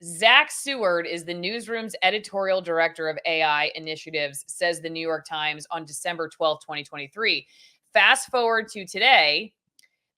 Zach Seward is the newsroom's editorial director of AI initiatives, says the New York Times on December 12th, 2023. Fast forward to today,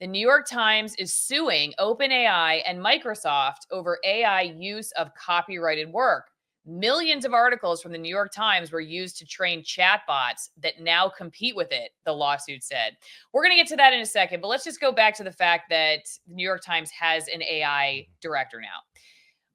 the New York Times is suing OpenAI and Microsoft over AI use of copyrighted work. Millions of articles from the New York Times were used to train chatbots that now compete with it, the lawsuit said. We're going to get to that in a second, but let's just go back to the fact that the New York Times has an AI director now.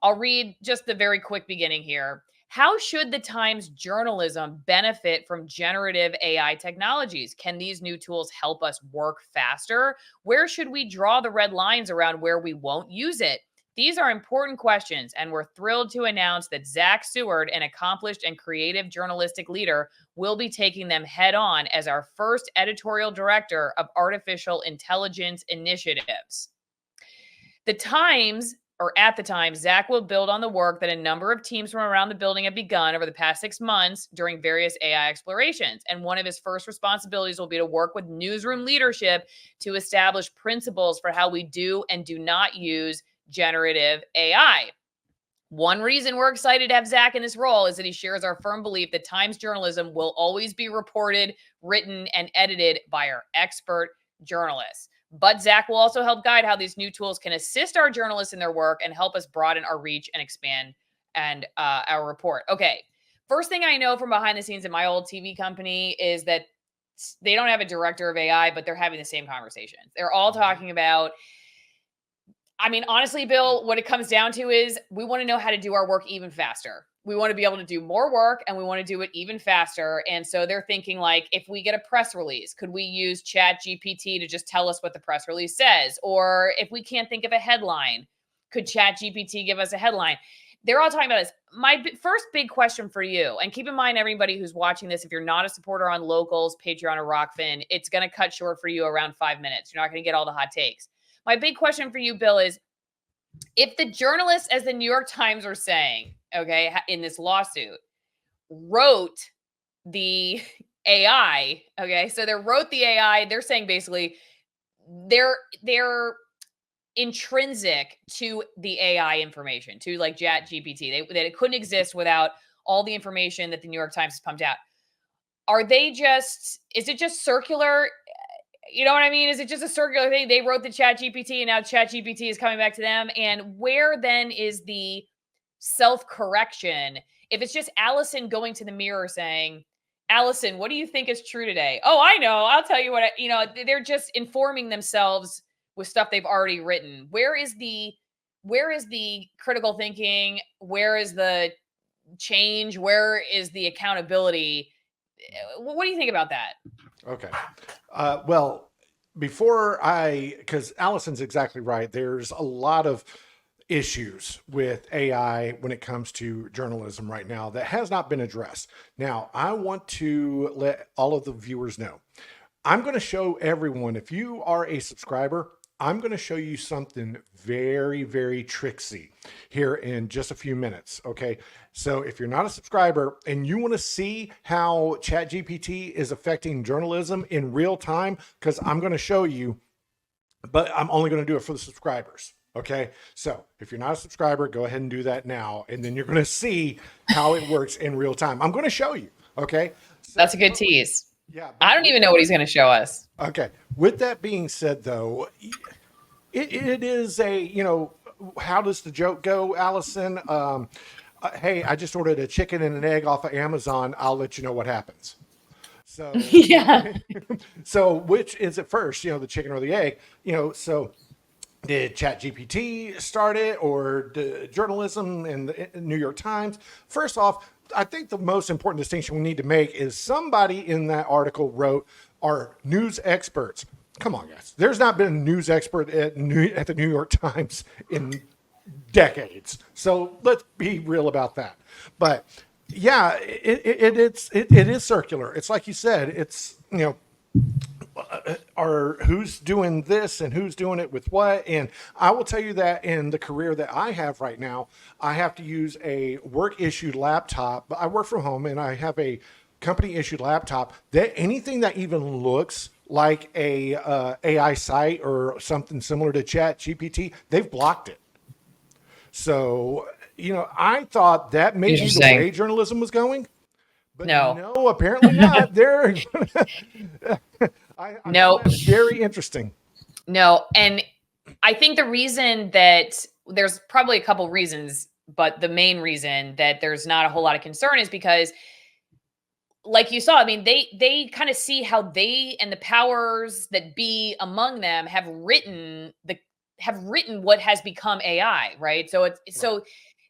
I'll read just the very quick beginning here. How should the Times journalism benefit from generative AI technologies? Can these new tools help us work faster? Where should we draw the red lines around where we won't use it? These are important questions, and we're thrilled to announce that Zach Seward, an accomplished and creative journalistic leader, will be taking them head on as our first editorial director of artificial intelligence initiatives. The Times, or at the time, Zach will build on the work that a number of teams from around the building have begun over the past 6 months during various AI explorations. And one of his first responsibilities will be to work with newsroom leadership to establish principles for how we do and do not use generative AI. One reason we're excited to have Zach in this role is that he shares our firm belief that Times journalism will always be reported, written, and edited by our expert journalists. But Zach will also help guide how these new tools can assist our journalists in their work and help us broaden our reach and expand our report. Okay, first thing I know from behind the scenes at my old TV company is that they don't have a director of AI, but they're having the same conversations. They're all talking about, I mean, honestly, Bill, what it comes down to is we want to know how to do our work even faster. We want to be able to do more work and we want to do it even faster. And so they're thinking, like, if we get a press release, could we use ChatGPT to just tell us what the press release says? Or if we can't think of a headline, could ChatGPT give us a headline? They're all talking about this. My first big question for you, and keep in mind, everybody who's watching this, if you're not a supporter on Locals, Patreon, or Rockfin, it's going to cut short for you around 5 minutes. You're not going to get all the hot takes. My big question for you, Bill, is if the journalists, as the New York Times are saying, okay, in this lawsuit, wrote the AI, okay, so they wrote the AI, they're saying basically they're intrinsic to the AI information, to like ChatGPT, that it couldn't exist without all the information that the New York Times has pumped out. Is it just circular? You know what I mean? Is it just a circular thing? They wrote the ChatGPT and now ChatGPT is coming back to them. And where then is the self-correction? If it's just Allison going to the mirror saying, Allison, what do you think is true today? Oh, I know. I'll tell you what, they're just informing themselves with stuff they've already written. Where is the critical thinking? Where is the change? Where is the accountability? What do you think about that? Okay. Well, because Allison's exactly right. There's a lot of issues with AI when it comes to journalism right now that has not been addressed. Now, I want to let all of the viewers know. I'm going to show everyone, if you are a subscriber, I'm going to show you something very, very tricksy here in just a few minutes. Okay. So if you're not a subscriber and you want to see how ChatGPT is affecting journalism in real time, because I'm going to show you, but I'm only going to do it for the subscribers. Okay. So if you're not a subscriber, go ahead and do that now. And then you're going to see how it works in real time. I'm going to show you. Okay. So, that's a good tease. Yeah. I don't even know what he's going to show us. Okay. With that being said, though, it is how does the joke go, Allison? Hey, I just ordered a chicken and an egg off of Amazon. I'll let you know what happens. So, yeah. So which is it first, the chicken or the egg? So did ChatGPT start it or the journalism in the New York Times? First off, I think the most important distinction we need to make is somebody in that article wrote are news experts. Come on, guys. There's not been a news expert at the New York Times in decades. So let's be real about that. But yeah, it is circular. It's like you said, it's, who's doing this and who's doing it with what. And I will tell you that in the career that I have right now, I have to use a work issued laptop, but I work from home and I have a company issued laptop that anything that even looks like a AI site or something similar to ChatGPT, they've blocked it. So I thought that may be the Interesting. way journalism was going, but No, no, apparently not. They're I found no, that very interesting. no. And I think the reason that there's probably a couple reasons, but the main reason that there's not a whole lot of concern is because, like you saw, I mean, they kind of see how they and the powers that be among them have written what has become AI, right? So Right.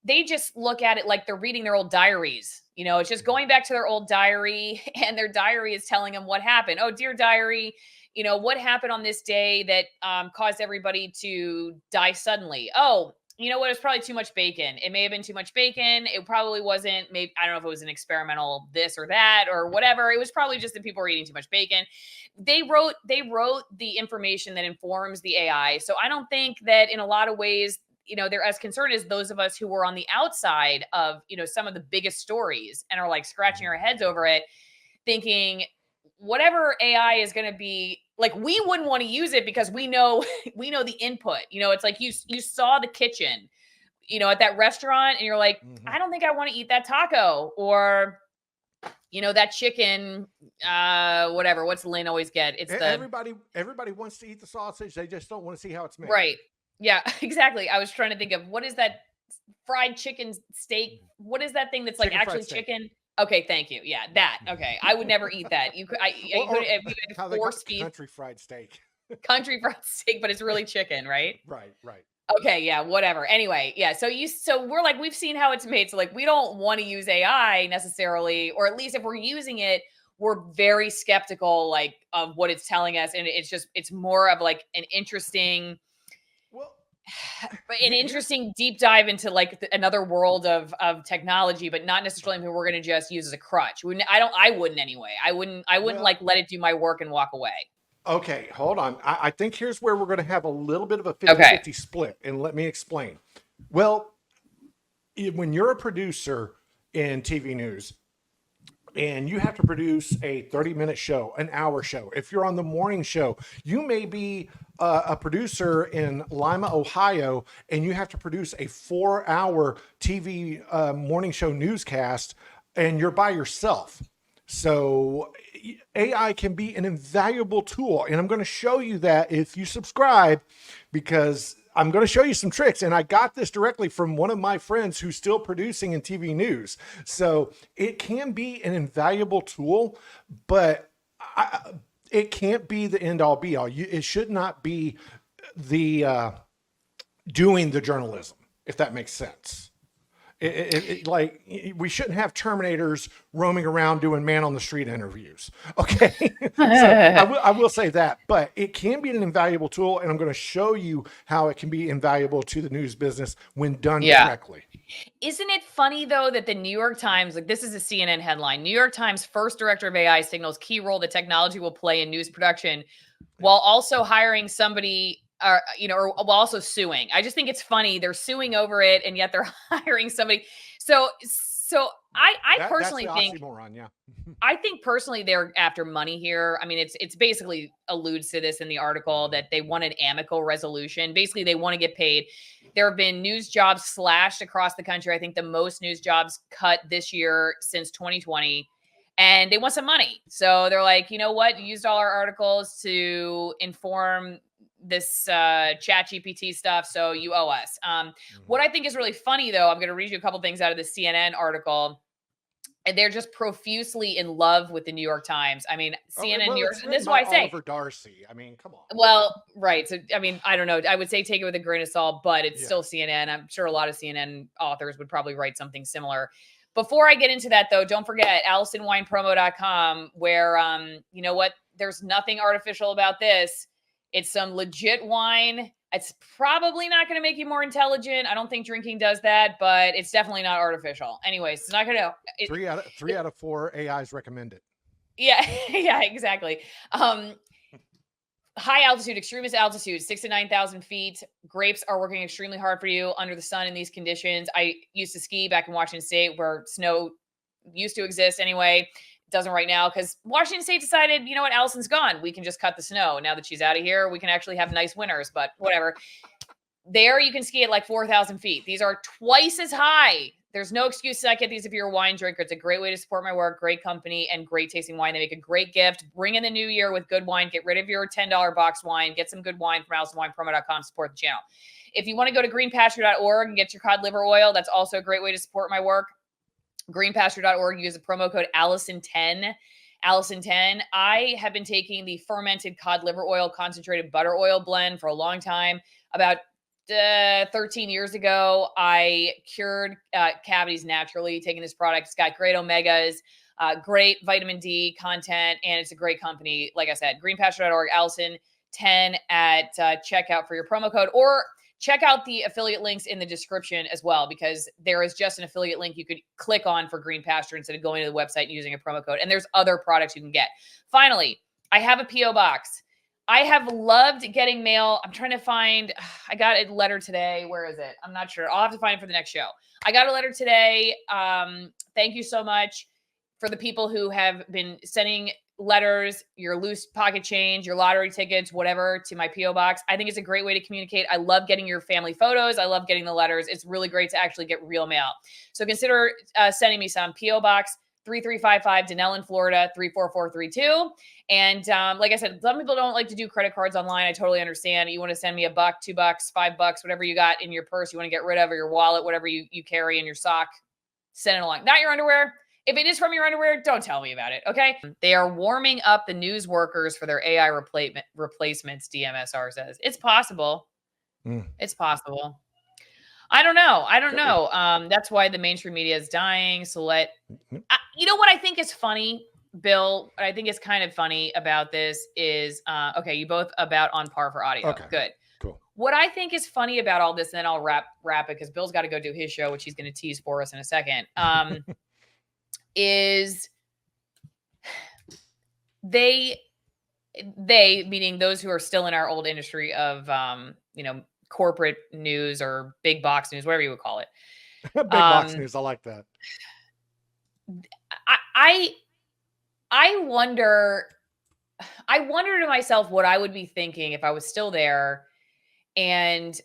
they just look at it like they're reading their old diaries. It's just going back to their old diary, and their diary is telling them what happened. Oh, dear diary, what happened on this day that caused everybody to die suddenly? Oh, you know what? It's probably too much bacon. It may have been too much bacon. It probably wasn't. Maybe I don't know if it was an experimental this or that or whatever. It was probably just that people were eating too much bacon. They wrote the information that informs the AI. So I don't think that in a lot of ways, they're as concerned as those of us who were on the outside of, some of the biggest stories and are like scratching our heads over it, thinking whatever AI is going to be like, we wouldn't want to use it because we know we know the input. It's like you saw the kitchen, at that restaurant, and you're like, Mm-hmm. I don't think I want to eat that taco, or that chicken, whatever. What's Lynn always get? It's the Everybody wants to eat the sausage. They just don't want to see how it's made. right. Yeah, exactly. I was trying to think of what is that fried chicken steak? What is that thing that's like Chicken fried actually steak. chicken? Okay, thank you. Yeah, that. Okay, I would never eat that. You could Or if you had how they call force it, feed country fried steak. country fried steak, but it's really chicken, right? Right, right. Okay, yeah, whatever. Anyway, yeah, so we're like, we've seen how it's made. So like we don't want to use AI necessarily, or at least if we're using it, we're very skeptical like of what it's telling us. And it's more of like Well, an here's interesting deep dive into like another world of technology, but not necessarily something we're going to just use as a crutch. I wouldn't anyway. I wouldn't well, like let it do my work and walk away. okay, hold on. I think here's where we're going to have a little bit of a Okay. 50-50 split, and let me explain. Well, when you're a producer in TV news, and you have to produce a 30-minute show, an hour show. If you're on the morning show, you may be a producer in Lima, Ohio, and you have to produce a 4-hour TV morning show newscast, and you're by yourself. So AI can be an invaluable tool. And I'm going to show you that if you subscribe, because I'm going to show you some tricks. And I got this directly from one of my friends who's still producing in TV news. So it can be an invaluable tool, but it can't be the end all be all. It should not be the doing the journalism, if that makes sense. Like we shouldn't have Terminators roaming around doing man on the street interviews. Okay. So I will say that, but it can be an invaluable tool. And I'm going to show you how it can be invaluable to the news business when done Yeah. correctly. Isn't it funny though that the New York Times, like this is a CNN headline, New York Times first director of AI signals key role that technology will play in news production while also hiring somebody or while also suing. I just think it's funny. They're suing over it and yet they're hiring somebody. So I That's the personally think oxymoron. Yeah. I think personally they're after money here. I mean, it's basically alludes to this in the article that they want an amicable resolution. Basically, they want to get paid. There have been news jobs slashed across the country. I think the most news jobs cut this year since 2020. And they want some money. So they're like, you know what? You used all our articles to inform this chat GPT stuff. So you owe us. What I think is really funny, though, I'm going to read you a couple things out of the CNN article. And they're just profusely in love with the New York Times. I mean, CNN, Well, New York. it's This written is by why I say, Oliver Darcy. I mean, come on. well, right. So, I mean, I don't know. I would say take it with a grain of salt, but it's Yeah. still CNN. I'm sure a lot of CNN authors would probably write something similar. Before I get into that, though, don't forget AllisonWinePromo.com, where, you know what? There's nothing artificial about this. It's some legit wine. It's probably not going to make you more intelligent. I don't think drinking does that, but it's definitely not artificial. Anyways, it's not going to. Three out of 4 AIs recommend it. Yeah, yeah, exactly. High altitude, extremist altitude, 6 to 9,000 feet. Grapes are working extremely hard for you under the sun in these conditions. I used to ski back in Washington State where snow used to exist anyway. It doesn't right now because Washington State decided, you know what, Allison's gone. We can just cut the snow. Now that she's out of here, we can actually have nice winters, but whatever. There you can ski at like 4,000 feet. These are twice as high. There's no excuse to not get these if you're a wine drinker. It's a great way to support my work, great company, and great tasting wine. They make a great gift. Bring in the new year with good wine. Get rid of your $10 box wine. Get some good wine from AllisonWinePromo.com. Support the channel. If you want to go to greenpasture.org and get your cod liver oil, that's also a great way to support my work. Greenpasture.org. Use the promo code Allison10. Allison10. I have been taking the fermented cod liver oil concentrated butter oil blend for a long time. About 13 years ago, I cured cavities naturally taking this product. It's got great omegas, great vitamin D content, and it's a great company. Like I said, greenpasture.org, Allison10 at checkout for your promo code, or check out the affiliate links in the description as well, because there is just an affiliate link you could click on for Green Pasture instead of going to the website and using a promo code. And there's other products you can get. Finally, I have a P.O. box. I have loved getting mail. I'm trying to find, I got a letter today. Where is it? I'm not sure. I'll have to find it for the next show. I got a letter today. Thank you so much for the people who have been sending letters, your loose pocket change, your lottery tickets, whatever, to my P.O. box. I think it's a great way to communicate. I love getting your family photos. I love getting the letters. It's really great to actually get real mail. So consider sending me some. P.O. Box 3355, Denellen, Florida 34432. And like I said, some people don't like to do credit cards online. I totally understand. You want to send me $1, $2, $5, whatever you got in your purse you want to get rid of, or your wallet, whatever you carry in your sock, send it along. Not your underwear. If it is from your underwear, don't tell me about it, okay? They are warming up the news workers for their AI replacements, DMSR says. It's possible. It's possible. I don't know. That's why the mainstream media is dying. So you know what I think is funny, Bill? What I think is kind of funny about this is, okay, you both about on par for audio. Okay. Good. Cool. What I think is funny about all this, and then I'll wrap it because Bill's got to go do his show, which he's going to tease for us in a second. Is they meaning those who are still in our old industry of corporate news or big box news, whatever you would call it. Big box news. I like that. I wonder to myself what I would be thinking if I was still there, and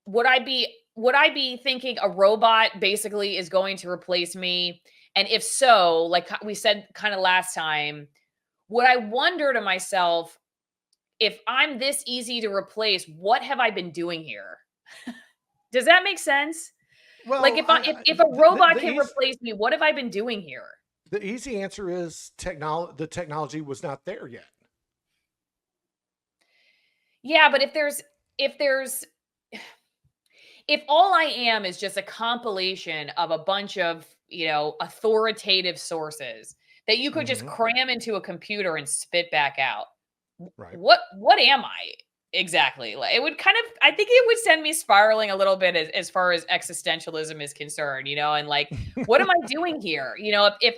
would I be thinking a robot basically is going to replace me? And if so, like we said kind of last time, would I wonder to myself, if I'm this easy to replace, what have I been doing here? Does that make sense? Well, like if a robot can replace me, what have I been doing here? The easy answer is the technology was not there yet. Yeah, but if all I am is just a compilation of a bunch of, authoritative sources that you could just cram into a computer and spit back out. Right. What am I exactly? Like, it would I think it would send me spiraling a little bit as far as existentialism is concerned, and like, what am I doing here? If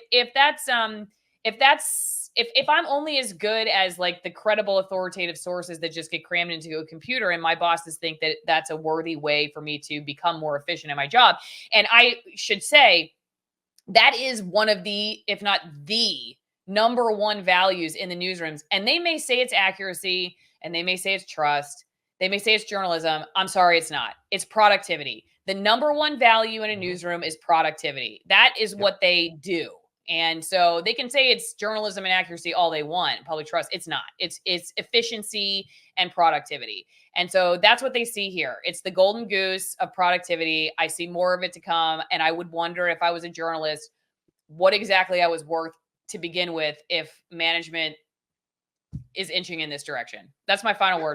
I'm only as good as like the credible authoritative sources that just get crammed into a computer, and my bosses think that that's a worthy way for me to become more efficient at my job. And I should say that is one of the, if not the number one values in the newsrooms. And they may say it's accuracy, and they may say it's trust. They may say it's journalism. I'm sorry, it's not. It's productivity. The number one value in a newsroom is productivity. That is what they do. And so they can say it's journalism and accuracy all they want, public trust. It's not. It's efficiency and productivity. And so that's what they see here. It's the golden goose of productivity. I see more of it to come. And I would wonder, if I was a journalist, what exactly I was worth to begin with if management is inching in this direction. That's my final word.